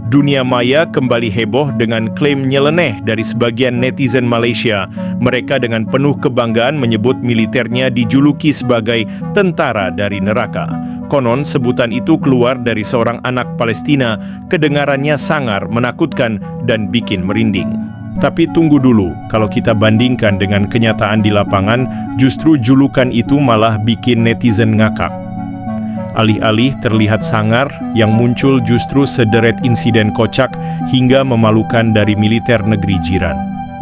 Dunia maya kembali heboh dengan klaim nyeleneh dari sebagian netizen Malaysia. Mereka dengan penuh kebanggaan menyebut militernya dijuluki sebagai tentara dari neraka. Konon sebutan itu keluar dari seorang anak Palestina, kedengarannya sangar, menakutkan, dan bikin merinding. Tapi tunggu dulu, kalau kita bandingkan dengan kenyataan di lapangan, justru julukan itu malah bikin netizen ngakak. Alih-alih terlihat sangar, yang muncul justru sederet insiden kocak hingga memalukan dari militer negeri jiran.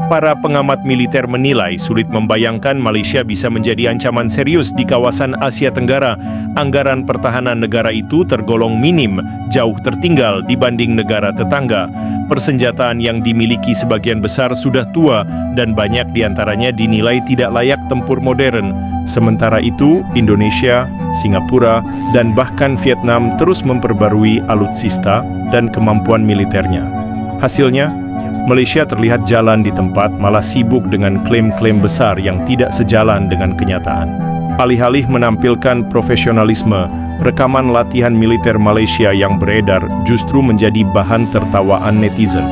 Para pengamat militer menilai sulit membayangkan Malaysia bisa menjadi ancaman serius di kawasan Asia Tenggara. Anggaran pertahanan negara itu tergolong minim, jauh tertinggal dibanding negara tetangga. Persenjataan yang dimiliki sebagian besar sudah tua dan banyak diantaranya dinilai tidak layak tempur modern. Sementara itu, Indonesia, Singapura, dan bahkan Vietnam terus memperbarui alutsista dan kemampuan militernya. Hasilnya, Malaysia terlihat jalan di tempat malah sibuk dengan klaim-klaim besar yang tidak sejalan dengan kenyataan. Alih-alih menampilkan profesionalisme, rekaman latihan militer Malaysia yang beredar justru menjadi bahan tertawaan netizen.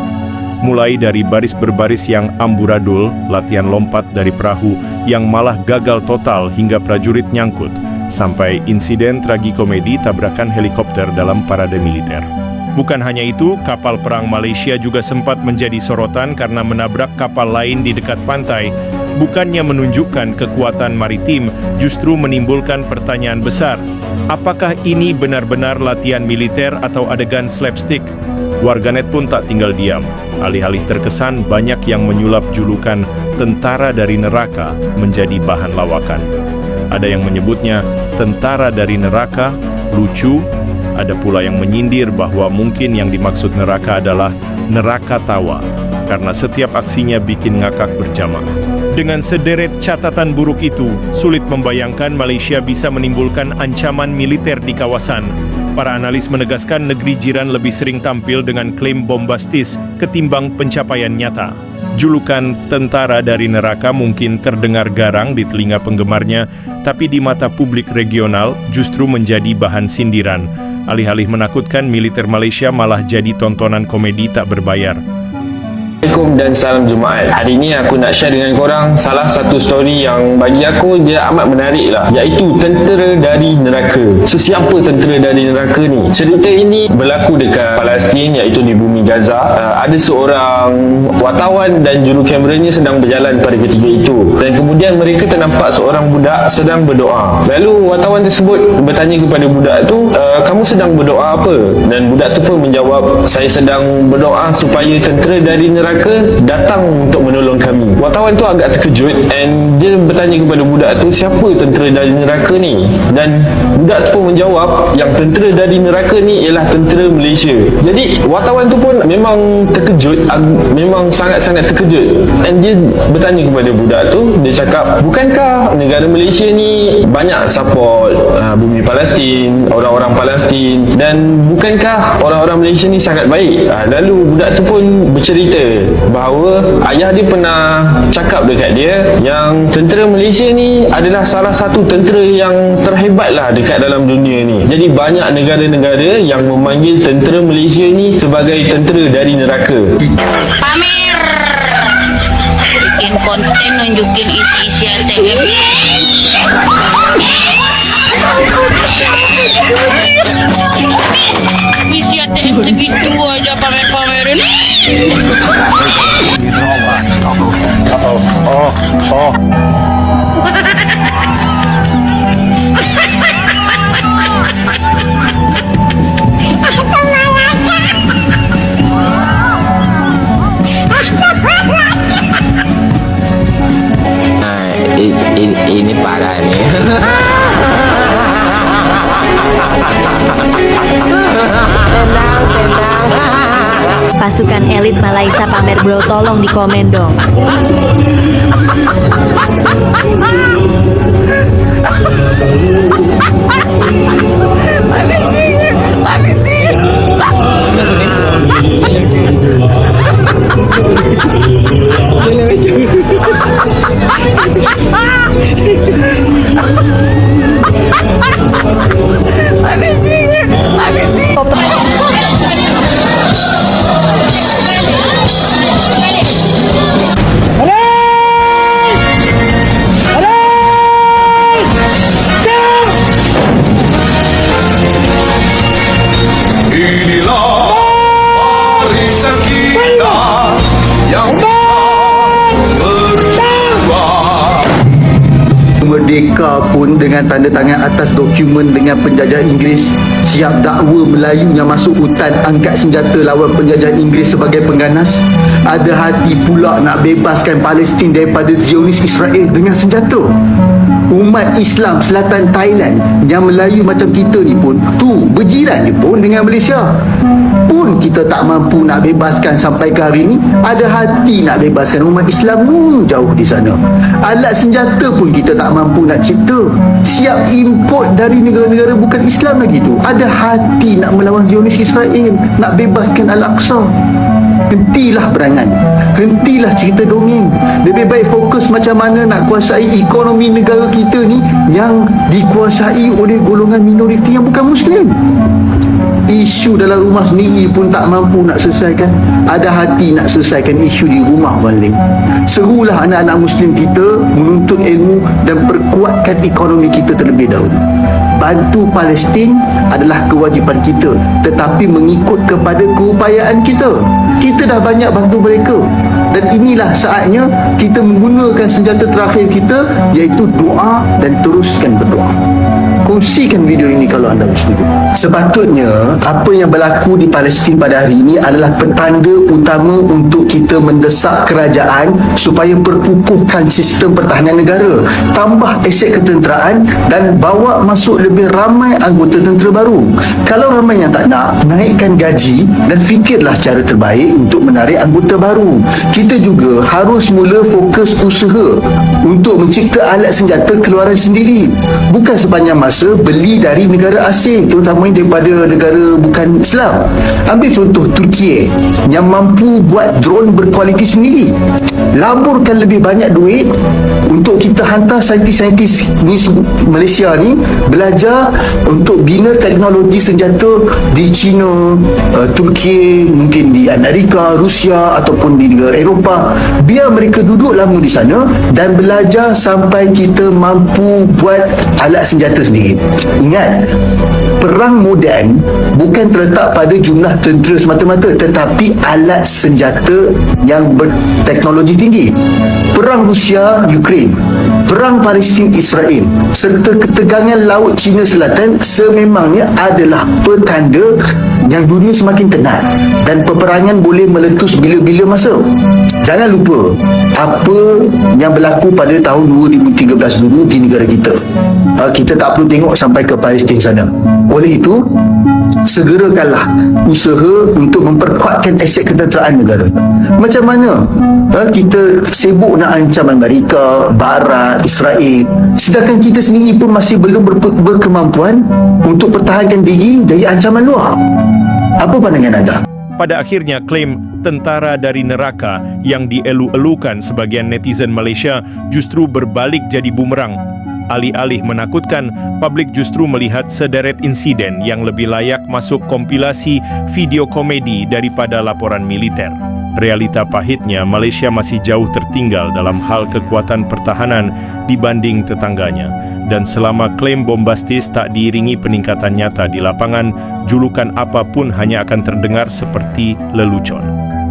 Mulai dari baris berbaris yang amburadul, latihan lompat dari perahu yang malah gagal total hingga prajurit nyangkut, sampai insiden tragikomedi tabrakan helikopter dalam parade militer. Bukan hanya itu, kapal perang Malaysia juga sempat menjadi sorotan karena menabrak kapal lain di dekat pantai. Bukannya menunjukkan kekuatan maritim, justru menimbulkan pertanyaan besar. Apakah ini benar-benar latihan militer atau adegan slapstick? Warganet pun tak tinggal diam. Alih-alih terkesan, banyak yang menyulap julukan tentara dari neraka menjadi bahan lawakan. Ada yang menyebutnya tentara dari neraka, lucu. Ada pula yang menyindir bahwa mungkin yang dimaksud neraka adalah neraka tawa, karena setiap aksinya bikin ngakak berjamaah. Dengan sederet catatan buruk itu, sulit membayangkan Malaysia bisa menimbulkan ancaman militer di kawasan. Para analis menegaskan negeri jiran lebih sering tampil dengan klaim bombastis ketimbang pencapaian nyata. Julukan tentara dari neraka mungkin terdengar garang di telinga penggemarnya, tapi di mata publik regional justru menjadi bahan sindiran. Alih-alih menakutkan, militer Malaysia malah jadi tontonan komedi tak berbayar. Assalamualaikum dan salam Jumaat. Hari ini aku nak share dengan korang salah satu story yang bagi aku dia amat menarik lah, iaitu tentera dari neraka. So, siapa tentera dari neraka ni? Cerita ini berlaku dekat Palestin, iaitu di bumi Gaza. Ada seorang wartawan dan juru kameranya sedang berjalan pada ketika itu, dan kemudian mereka ternampak seorang budak sedang berdoa. Lalu wartawan tersebut bertanya kepada budak tu, kamu sedang berdoa apa? Dan budak tu pun menjawab, saya sedang berdoa supaya tentera dari neraka datang untuk menolong kami. Wartawan tu agak terkejut and dia bertanya kepada budak tu, siapa tentera dari neraka ni? Dan budak tu pun menjawab, yang tentera dari neraka ni ialah tentera Malaysia. Jadi wartawan tu pun memang terkejut, memang sangat-sangat terkejut, and dia bertanya kepada budak tu, dia cakap, bukankah negara Malaysia ni banyak support bumi Palestin, orang-orang Palestin, dan bukankah orang-orang Malaysia ni sangat baik? Lalu budak tu pun bercerita bahawa ayah dia pernah cakap dekat dia yang tentera Malaysia ni adalah salah satu tentera yang terhebat lah dekat dalam dunia ni. Jadi banyak negara-negara yang memanggil tentera Malaysia ni sebagai tentera dari neraka. Pamer, bikin konten, nunjukin isi-isi ATM. Isi ATM begitu aja pamer-pamerin. Ini parah nih. Pasukan elit Malaysia pamer bro, tolong di komen dong. Amazing! dengan tanda tangan atas dokumen dengan penjajah Inggeris, siap dakwa Melayu yang masuk hutan angkat senjata lawan penjajah Inggeris sebagai pengganas, ada hati pula nak bebaskan Palestin daripada Zionis Israel dengan senjata. Umat Islam selatan Thailand yang Melayu macam kita ni pun tu berjiran je pun dengan Malaysia, pun kita tak mampu nak bebaskan sampai ke hari ni. Ada hati nak bebaskan umat Islam jauh di sana. Alat senjata pun kita tak mampu nak cipta, siap import dari negara-negara bukan Islam lagi tu. Ada hati nak melawan Zionis Israel, nak bebaskan Al-Aqsa. Hentilah berangan, hentilah cerita dongeng. Lebih baik fokus macam mana nak kuasai ekonomi negara kita ni yang dikuasai oleh golongan minoriti yang bukan Muslim. Isu dalam rumah sendiri pun tak mampu nak selesaikan, ada hati nak selesaikan isu di rumah balik. Serulah anak-anak Muslim kita menuntut ilmu dan perkuatkan ekonomi kita terlebih dahulu. Bantu Palestin adalah kewajipan kita, tetapi mengikut kepada keupayaan kita. Kita dah banyak bantu mereka, dan inilah saatnya kita menggunakan senjata terakhir kita, iaitu doa, dan teruskan berdoa. Kongsikan video ini kalau anda bersetuju. Sepatutnya apa yang berlaku di Palestin pada hari ini adalah petanda utama untuk kita mendesak kerajaan supaya perkukuhkan sistem pertahanan negara, tambah aset ketenteraan dan bawa masuk lebih ramai anggota tentera baru. Kalau ramai yang tak nak, naikkan gaji dan fikirlah cara terbaik untuk menarik anggota baru. Kita juga harus mula fokus usaha untuk mencipta alat senjata keluaran sendiri, bukan sepanjang masa beli dari negara asing, terutamanya daripada negara bukan Islam. Ambil contoh Turki yang mampu buat drone berkualiti sendiri. Laburkan lebih banyak duit untuk kita hantar saintis-saintis ni, Malaysia ni, belajar untuk bina teknologi senjata di China, Turki, mungkin di Amerika, Rusia ataupun di negara Eropah. Biar mereka duduk lama di sana dan belajar sampai kita mampu buat alat senjata sendiri. Ingat, perang moden bukan terletak pada jumlah tentera semata-mata, tetapi alat senjata yang berteknologi tinggi. Perang Rusia Ukraine, perang Palestin Israel, serta ketegangan laut China Selatan sememangnya adalah petanda yang dunia semakin tenat dan peperangan boleh meletus bila-bila masa. Jangan lupa apa yang berlaku pada tahun 2013 dulu di negara kita. Kita tak perlu tengok sampai ke Palestin sana. Oleh itu, segerakanlah usaha untuk memperkuatkan aset ketenteraan negara. Macam mana kita sibuk nak ancam Amerika, Barat, Israel, sedangkan kita sendiri pun masih belum berkemampuan untuk pertahankan diri dari ancaman luar. Apa pandangan anda? Pada akhirnya, klaim tentara dari neraka yang dielu-elukan sebagian netizen Malaysia justru berbalik jadi bumerang. Alih-alih menakutkan, publik justru melihat sederet insiden yang lebih layak masuk kompilasi video komedi daripada laporan militer. Realita pahitnya, Malaysia masih jauh tertinggal dalam hal kekuatan pertahanan dibanding tetangganya. Dan selama klaim bombastis tak diiringi peningkatan nyata di lapangan, julukan apapun hanya akan terdengar seperti lelucon.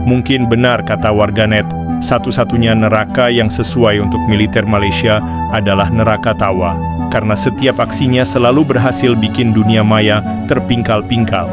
Mungkin benar kata warganet, satu-satunya neraka yang sesuai untuk militer Malaysia adalah neraka tawa, karena setiap aksinya selalu berhasil bikin dunia maya terpingkal-pingkal.